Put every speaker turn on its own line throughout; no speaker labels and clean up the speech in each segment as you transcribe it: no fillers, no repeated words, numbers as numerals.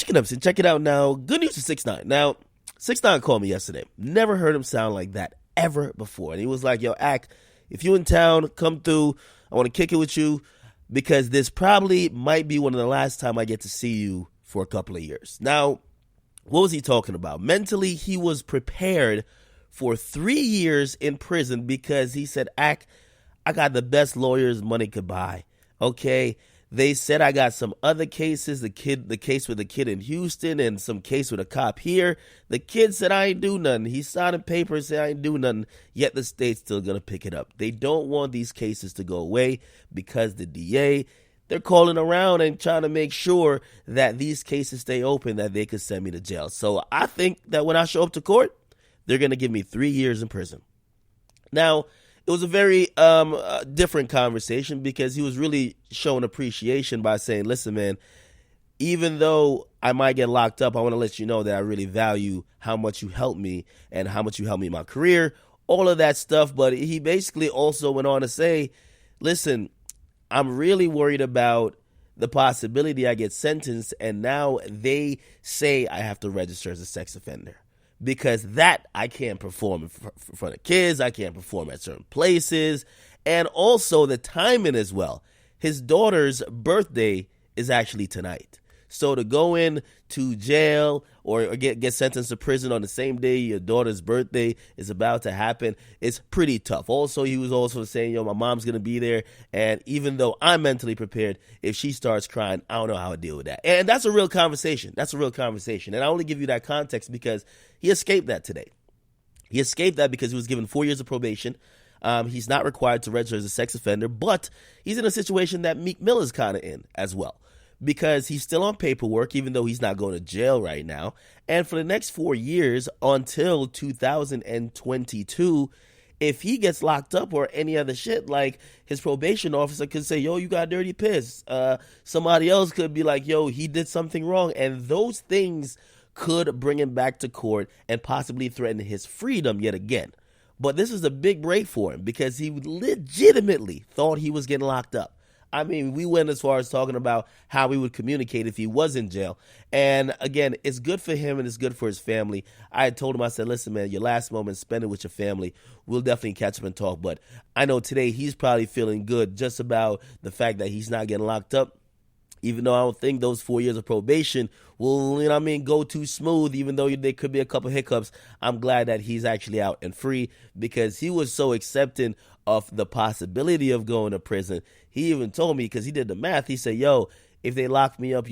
Chicken Ups, and check it out now. Good news to 6ix9ine. Now, 6ix9ine called me yesterday. Never heard him sound like that ever before. And he was like, yo, Ak, if you in town, come through. I want to kick it with you because this probably might be one of the last time I get to see you for a couple of years. Now, what was he talking about? Mentally, he was prepared for 3 years in prison because he said, Ak, I got the best lawyers money could buy. Okay, they said I got some other cases, the case with the kid in Houston and some case with a cop here. The kid said I ain't do nothing. He signed papers, said I ain't do nothing, yet the state's still going to pick it up. They don't want these cases to go away because the DA, they're calling around and trying to make sure that these cases stay open, that they could send me to jail. So I think that when I show up to court, they're going to give me 3 years in prison. Now, it was a very different conversation because he was really showing appreciation by saying, listen, man, even though I might get locked up, I want to let you know that I really value how much you helped me and how much you helped me in my career, all of that stuff. But he basically also went on to say, listen, I'm really worried about the possibility I get sentenced and now they say I have to register as a sex offender. Because that I can't perform in front of kids, I can't perform at certain places, and also the timing as well. His daughter's birthday is actually tonight. So to go in to jail or get sentenced to prison on the same day your daughter's birthday is about to happen, it's pretty tough. Also, he was also saying, yo, my mom's going to be there, and even though I'm mentally prepared, if she starts crying, I don't know how to deal with that. And that's a real conversation. That's a real conversation. And I only give you that context because he escaped that today. He escaped that because he was given 4 years of probation. He's not required to register as a sex offender, but he's in a situation that Meek Mill is kind of in as well. Because he's still on paperwork, even though he's not going to jail right now. And for the next 4 years until 2022, if he gets locked up or any other shit, like his probation officer could say, yo, you got dirty piss. Somebody else could be like, yo, he did something wrong. And those things could bring him back to court and possibly threaten his freedom yet again. But this is a big break for him because he legitimately thought he was getting locked up. I mean, we went as far as talking about how we would communicate if he was in jail. And again, it's good for him and it's good for his family. I had told him, I said, listen, man, your last moment, spend it with your family. We'll definitely catch up and talk. But I know today he's probably feeling good just about the fact that he's not getting locked up. Even though I don't think those 4 years of probation will, go too smooth, even though there could be a couple hiccups, I'm glad that he's actually out and free because he was so accepting of the possibility of going to prison. He even told me, because he did the math, he said, yo, if they lock me up,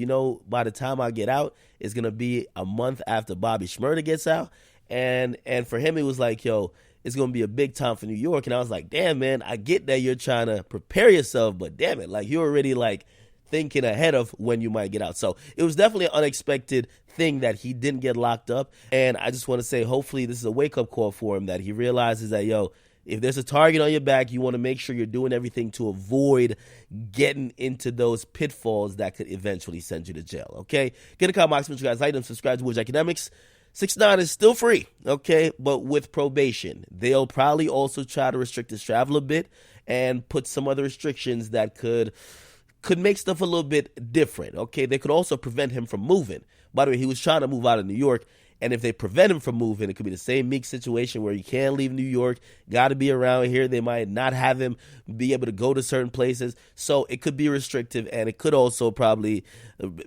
by the time I get out, it's going to be a month after Bobby Shmurda gets out. And for him, it was like, yo, it's going to be a big time for New York. And I was like, damn, man, I get that you're trying to prepare yourself, but damn it, like you're already like thinking ahead of when you might get out. So it was definitely an unexpected thing that he didn't get locked up. And I just want to say, hopefully this is a wake-up call for him, that he realizes that, yo, if there's a target on your back, you want to make sure you're doing everything to avoid getting into those pitfalls that could eventually send you to jail, okay? Get a comment box, you guys like them, subscribe to Akademiks. 6ix9ine is still free, okay? But with probation, they'll probably also try to restrict his travel a bit and put some other restrictions that could make stuff a little bit different, okay? They could also prevent him from moving. By the way, he was trying to move out of New York, and if they prevent him from moving, it could be the same Meek situation where he can't leave New York, got to be around here. They might not have him be able to go to certain places. So it could be restrictive, and it could also probably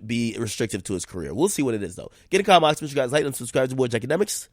be restrictive to his career. We'll see what it is, though. Get a comment box, you guys like and subscribe to Akademiks.